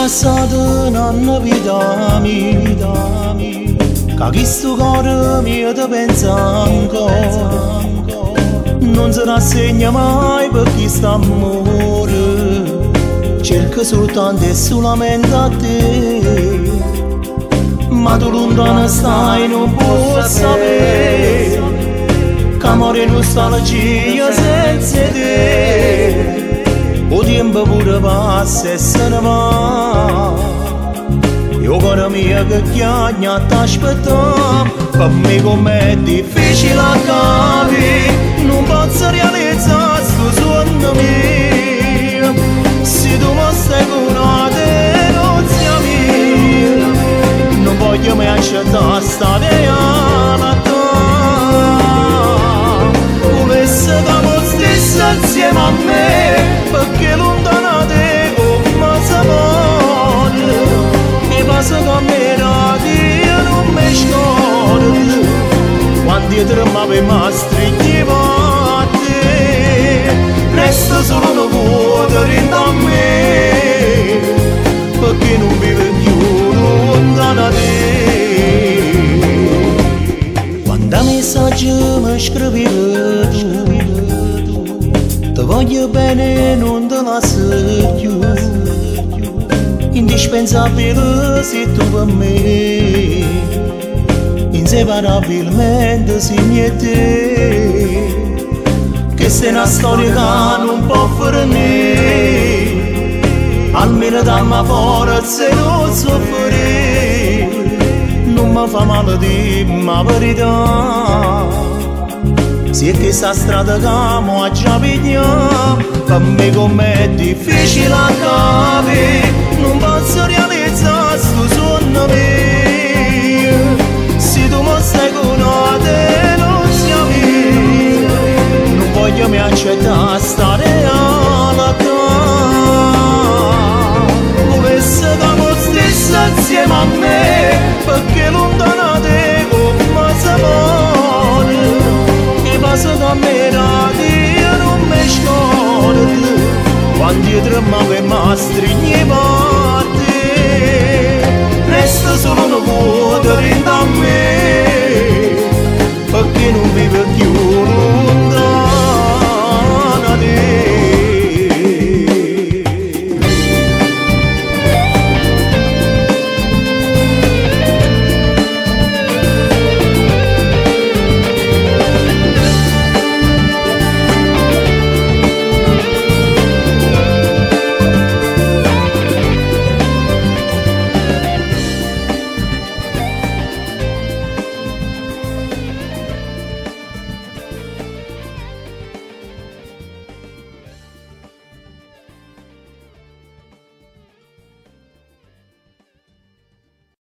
passato un anno vita mia, che questo cuore mio ti pensa ancora, non si rassegna mai per questo amore, cerca soltanto e solamente a te, ma tu lontana stai non puoi sapere, che amore nostalgia senza te. O tempo pure passa e se ne va, io cuore mio che chiagna t'aspetta, per me com'è difficile a capire, non posso realizzare sto sogno mio, se tu mi stai curata non sia mia, non voglio mai accettare stare alla tua, volesse che mi stesse insieme a me, perché lontana te come si vuole, mi passa che mi radi e non mi scordo, quando dietro mi stringevo a te, resta solo una vuota dentro a me, perché non vive più lontana te. Quando messaggi mi scrivevi tu, ti voglio bene non te lascio più, indispensabile sei tu per me, inseparabilmente sei te, che sei una storia che non può finire, almeno dammi forza e non soffrire, non mi fa male di ma verità. Se che sta strada che mo già vediamo, per me com'è difficile a capire, non posso realizzare sto sogno mio, se tu mi stai curata non sia mia, non voglio mai accettare stare alla tua, volesse che mi stesse insieme a me, perché lontana te come si vuole, passa da me radi e non mi scordo, quando dietro mi stringevo a te, resta solo una vuota dentro a me.